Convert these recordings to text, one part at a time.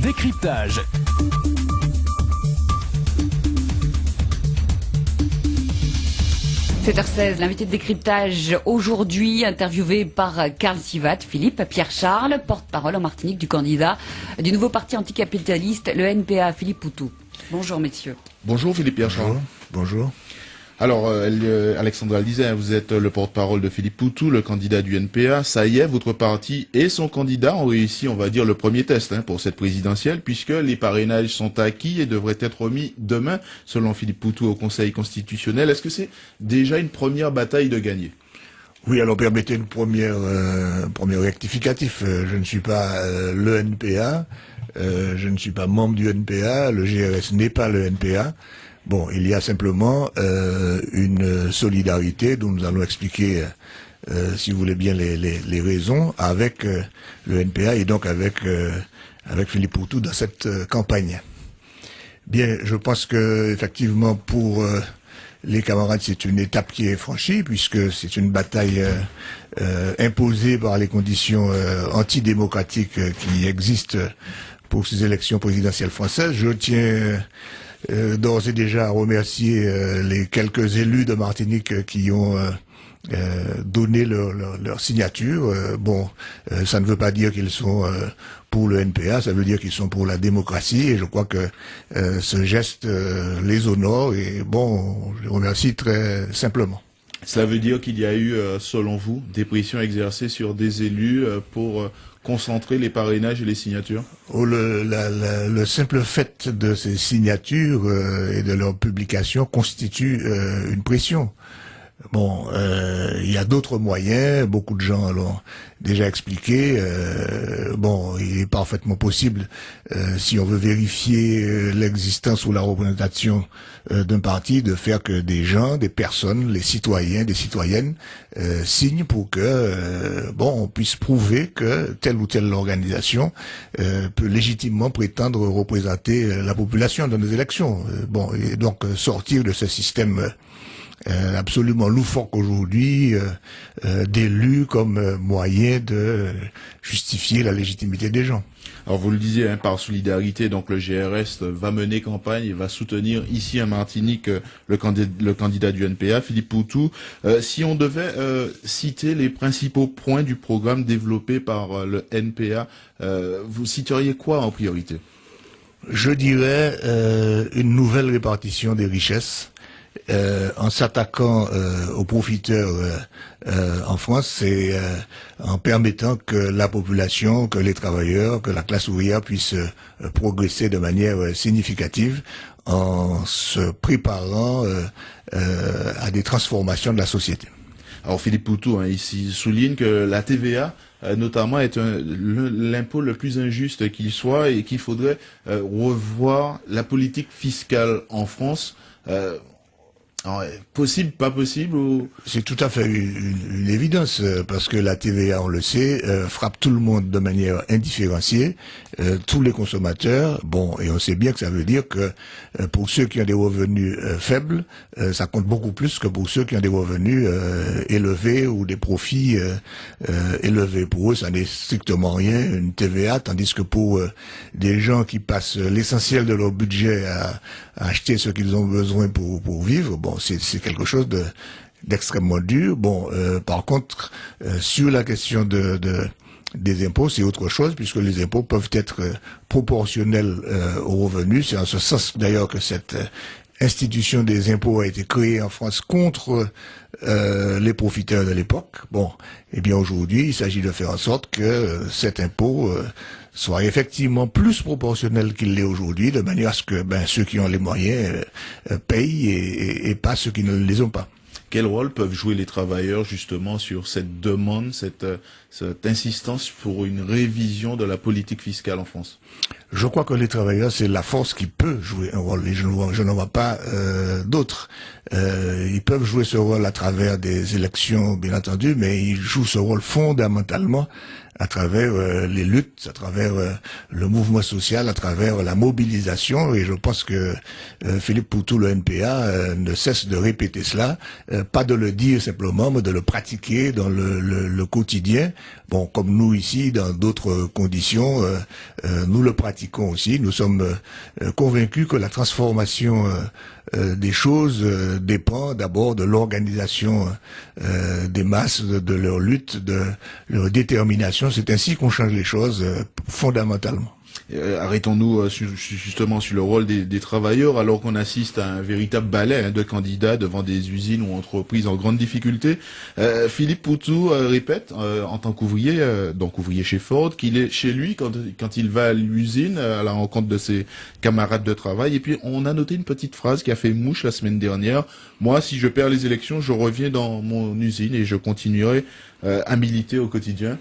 Décryptage. – 7h16, l'invité de décryptage aujourd'hui interviewé par Karl Sivat, Philippe Pierre-Charles, porte-parole en Martinique du candidat du nouveau parti anticapitaliste, le NPA, Philippe Poutou. Bonjour messieurs. Bonjour Philippe Pierre-Charles. Bonjour. Alors Alexandra le disait, vous êtes le porte-parole de Philippe Poutou, le candidat du NPA. Ça y est, votre parti et son candidat ont réussi, on va dire, le premier test pour cette présidentielle, puisque les parrainages sont acquis et devraient être remis demain, selon Philippe Poutou, au Conseil constitutionnel. Est-ce que c'est déjà une première bataille de gagner? Oui, alors permettez une première rectificatif. Je ne suis pas le NPA, je ne suis pas membre du NPA, le GRS n'est pas le NPA. Bon, il y a simplement une solidarité dont nous allons expliquer, si vous voulez bien, les raisons avec le NPA et donc avec Philippe Poutou dans cette campagne. Bien, je pense que effectivement pour les camarades, c'est une étape qui est franchie puisque c'est une bataille imposée par les conditions antidémocratiques qui existent pour ces élections présidentielles françaises. Je tiens d'ores et déjà à remercier les quelques élus de Martinique qui ont donné leur signature. Ça ne veut pas dire qu'ils sont pour le NPA, ça veut dire qu'ils sont pour la démocratie et je crois que ce geste les honore et je les remercie très simplement. Cela veut dire qu'il y a eu, selon vous, des pressions exercées sur des élus pour concentrer les parrainages et les signatures? Le simple fait de ces signatures et de leur publication constitue une pression. Il y a d'autres moyens, beaucoup de gens l'ont déjà expliqué. Il est parfaitement possible, si on veut vérifier l'existence ou la représentation d'un parti, de faire que des gens, des personnes, les citoyens, des citoyennes signent pour que on puisse prouver que telle ou telle organisation peut légitimement prétendre représenter la population dans les élections. Et donc sortir de ce système absolument loufoque aujourd'hui d'élus comme moyen de justifier la légitimité des gens. Alors vous le disiez, par solidarité, donc le GRS va mener campagne et va soutenir ici à Martinique le candidat du NPA, Philippe Poutou. Si on devait citer les principaux points du programme développé par le NPA, vous citeriez quoi en priorité? Je dirais une nouvelle répartition des richesses. En s'attaquant aux profiteurs en France, c'est en permettant que la population, que les travailleurs, que la classe ouvrière puisse progresser de manière significative en se préparant à des transformations de la société. Alors Philippe Poutou ici souligne que la TVA notamment est l'impôt le plus injuste qu'il soit et qu'il faudrait revoir la politique fiscale en France. Alors, possible, pas possible ou... C'est tout à fait une évidence, parce que la TVA, on le sait, frappe tout le monde de manière indifférenciée, tous les consommateurs, et on sait bien que ça veut dire que pour ceux qui ont des revenus faibles, ça compte beaucoup plus que pour ceux qui ont des revenus élevés ou des profits élevés. Pour eux, ça n'est strictement rien, une TVA, tandis que pour des gens qui passent l'essentiel de leur budget à acheter ce qu'ils ont besoin pour vivre, c'est quelque chose d'extrêmement dur. Par contre, sur la question des impôts, c'est autre chose, puisque les impôts peuvent être proportionnels aux revenus. C'est en ce sens d'ailleurs que cette institution des impôts a été créée en France contre les profiteurs de l'époque. Aujourd'hui, il s'agit de faire en sorte que cet impôt soit effectivement plus proportionnel qu'il l'est aujourd'hui, de manière à ce que ceux qui ont les moyens payent et pas ceux qui ne les ont pas. Quel rôle peuvent jouer les travailleurs justement sur cette demande, cette insistance pour une révision de la politique fiscale en France? Je crois que les travailleurs, c'est la force qui peut jouer un rôle, et je n'en vois pas d'autres. Ils peuvent jouer ce rôle à travers des élections, bien entendu, mais ils jouent ce rôle fondamentalement à travers les luttes, à travers le mouvement social, à travers la mobilisation. Et je pense que Philippe Poutou, le NPA, ne cesse de répéter cela, pas de le dire simplement, mais de le pratiquer dans le quotidien. Bon, comme nous ici, dans d'autres conditions, nous le pratiquons aussi. Nous sommes convaincus que la transformation des choses dépend d'abord de l'organisation des masses, de leur lutte, de leur détermination. C'est ainsi qu'on change les choses fondamentalement. Arrêtons-nous justement sur le rôle des travailleurs, alors qu'on assiste à un véritable balai de candidats devant des usines ou entreprises en grande difficulté. Philippe Poutou répète, en tant qu'ouvrier, donc ouvrier chez Ford, qu'il est chez lui quand il va à l'usine, à la rencontre de ses camarades de travail. Et puis on a noté une petite phrase qui a fait mouche la semaine dernière. Moi, si je perds les élections, je reviens dans mon usine et je continuerai à militer au quotidien.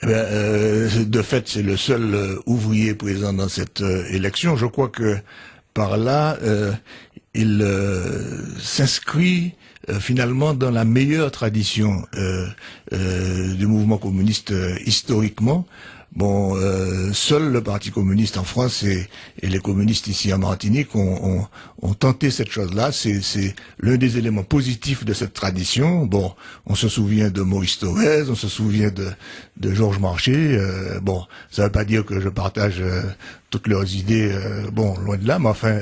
De fait, c'est le seul ouvrier présent dans cette élection. Je crois que par là, il s'inscrit finalement dans la meilleure tradition du mouvement communiste historiquement. Bon, seul le Parti communiste en France et les communistes ici en Martinique ont tenté cette chose-là. C'est l'un des éléments positifs de cette tradition. Bon, on se souvient de Maurice Thorez, on se souvient de Georges Marchais. Bon, ça veut pas dire que je partage toutes leurs idées, bon, loin de là, mais enfin,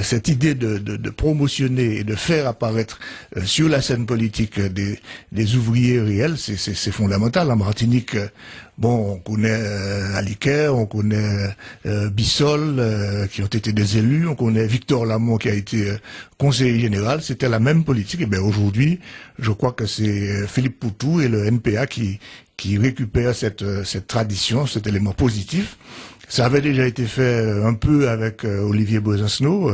cette idée de promotionner et de faire apparaître sur la scène politique des ouvriers réels, c'est fondamental. En Martinique, bon, on connaît Aliker, on connaît Bissol, qui ont été des élus, on connaît Victor Lamont qui a été conseiller général. C'était la même politique. Et bien aujourd'hui, je crois que c'est Philippe Poutou et le NPA qui récupèrent cette tradition, cet élément positif. Ça avait déjà été fait un peu avec Olivier Besancenot,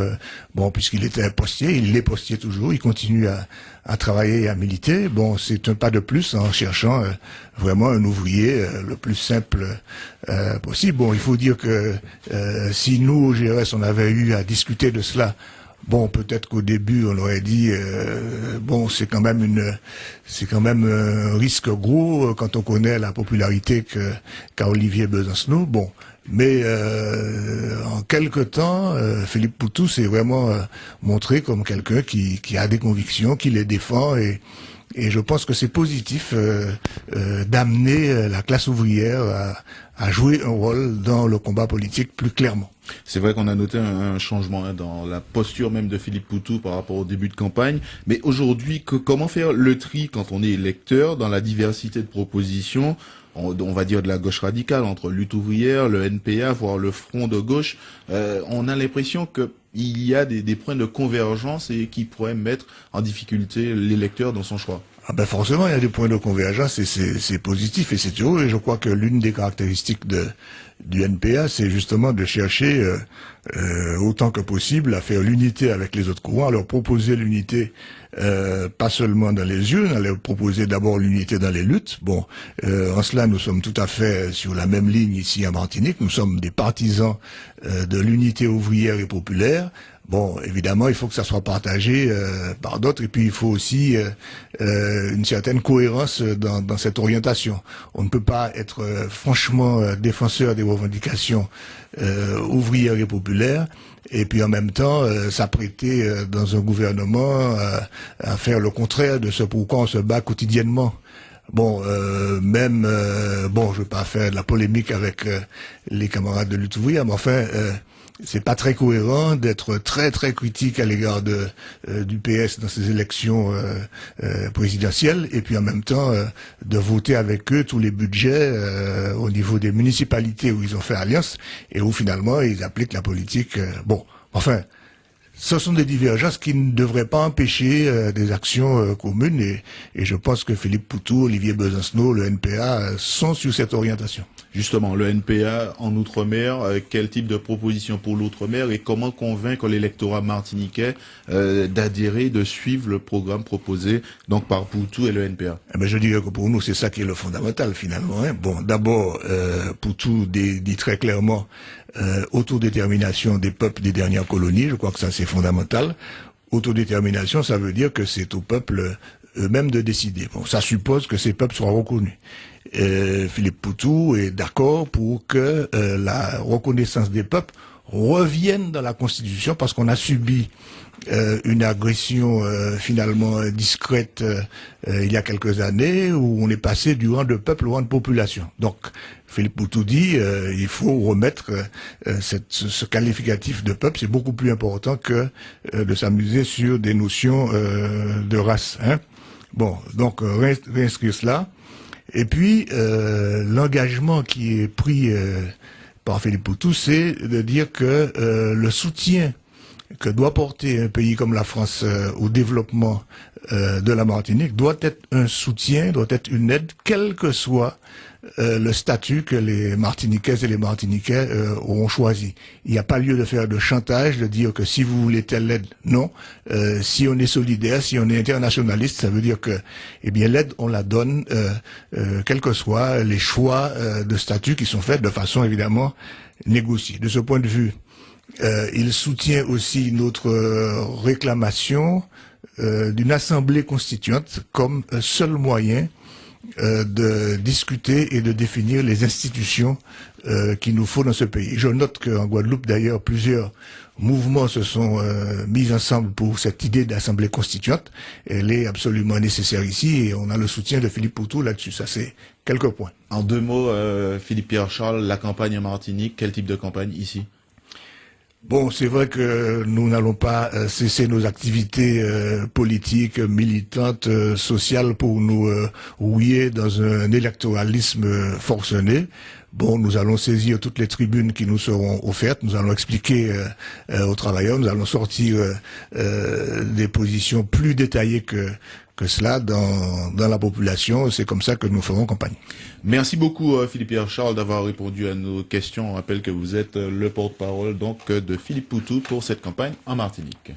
bon, puisqu'il était postier, il l'est postier toujours, il continue à travailler et à militer. Bon, c'est un pas de plus en cherchant vraiment un ouvrier le plus simple possible. Bon, il faut dire que si nous, au GRS, on avait eu à discuter de cela, bon, peut-être qu'au début, on aurait dit, bon, c'est quand même un risque gros quand on connaît la popularité qu'a Olivier Besancenot. Bon, mais en quelque temps, Philippe Poutou s'est vraiment montré comme quelqu'un qui a des convictions, qui les défend et je pense que c'est positif d'amener la classe ouvrière à jouer un rôle dans le combat politique plus clairement. C'est vrai qu'on a noté un changement dans la posture même de Philippe Poutou par rapport au début de campagne. Mais aujourd'hui, comment faire le tri quand on est électeur dans la diversité de propositions, on va dire de la gauche radicale, entre lutte ouvrière, le NPA, voire le front de gauche. On a l'impression que il y a des points de convergence et qui pourraient mettre en difficulté l'électeur dans son choix. Ah ben forcément, il y a des points de convergence et c'est positif et c'est heureux. Et je crois que l'une des caractéristiques du NPA, c'est justement de chercher autant que possible à faire l'unité avec les autres courants, à leur proposer l'unité pas seulement dans les yeux, à leur proposer d'abord l'unité dans les luttes. Bon, en cela, nous sommes tout à fait sur la même ligne ici à Martinique. Nous sommes des partisans de l'unité ouvrière et populaire. Bon, évidemment, il faut que ça soit partagé par d'autres, et puis il faut aussi une certaine cohérence dans cette orientation. On ne peut pas être franchement défenseur des revendications ouvrières et populaires, et puis en même temps s'apprêter dans un gouvernement à faire le contraire de ce pourquoi on se bat quotidiennement. Bon, bon, je vais pas faire de la polémique avec les camarades de lutte ouvrière, mais enfin, c'est pas très cohérent d'être très très critique à l'égard du PS dans ces élections présidentielles et puis en même temps de voter avec eux tous les budgets au niveau des municipalités où ils ont fait alliance et où finalement ils appliquent la politique. Bon, enfin, ce sont des divergences qui ne devraient pas empêcher des actions communes et je pense que Philippe Poutou, Olivier Besancenot, le NPA sont sur cette orientation. Justement, le NPA en Outre-mer, quel type de proposition pour l'Outre-mer et comment convaincre l'électorat martiniquais d'adhérer, de suivre le programme proposé donc par Poutou et le NPA? Eh ben, je dirais que pour nous, c'est ça qui est le fondamental finalement. Hein. Bon, d'abord, Poutou dit très clairement autodétermination des peuples des dernières colonies. Je crois que ça c'est fondamental. Autodétermination, ça veut dire que c'est au peuple eux-mêmes de décider. Bon, ça suppose que ces peuples soient reconnus. Philippe Poutou est d'accord pour que la reconnaissance des peuples revienne dans la Constitution, parce qu'on a subi une agression finalement discrète il y a quelques années, où on est passé du rang de peuple au rang de population. Donc Philippe Poutou dit il faut remettre ce qualificatif de peuple. C'est beaucoup plus important que de s'amuser sur des notions de race, hein. Bon, donc réinscrire cela. Et puis l'engagement qui est pris par Philippe Poutou, c'est de dire que le soutien que doit porter un pays comme la France au développement de la Martinique doit être un soutien, doit être une aide, quel que soit le statut que les Martiniquaises et les Martiniquais auront choisi. Il n'y a pas lieu de faire de chantage, de dire que si vous voulez telle aide, non. Si on est solidaire, si on est internationaliste, ça veut dire que, eh bien, l'aide, on la donne, quels que soient les choix de statut qui sont faits de façon évidemment négociée. De ce point de vue, il soutient aussi notre réclamation d'une assemblée constituante comme seul moyen de discuter et de définir les institutions qu'il nous faut dans ce pays. Je note qu'en Guadeloupe, d'ailleurs, plusieurs mouvements se sont mis ensemble pour cette idée d'assemblée constituante. Elle est absolument nécessaire ici et on a le soutien de Philippe Poutou là-dessus. Ça, c'est quelques points. En 2 mots, Philippe Pierre-Charles, la campagne en Martinique, quel type de campagne ici? Bon, c'est vrai que nous n'allons pas cesser nos activités politiques, militantes, sociales pour nous rouiller dans un électoralisme forcené. Bon, nous allons saisir toutes les tribunes qui nous seront offertes, nous allons expliquer aux travailleurs, nous allons sortir des positions plus détaillées que cela dans la population. C'est comme ça que nous ferons campagne. Merci beaucoup Philippe Pierre-Charles d'avoir répondu à nos questions. On rappelle que vous êtes le porte-parole donc de Philippe Poutou pour cette campagne en Martinique.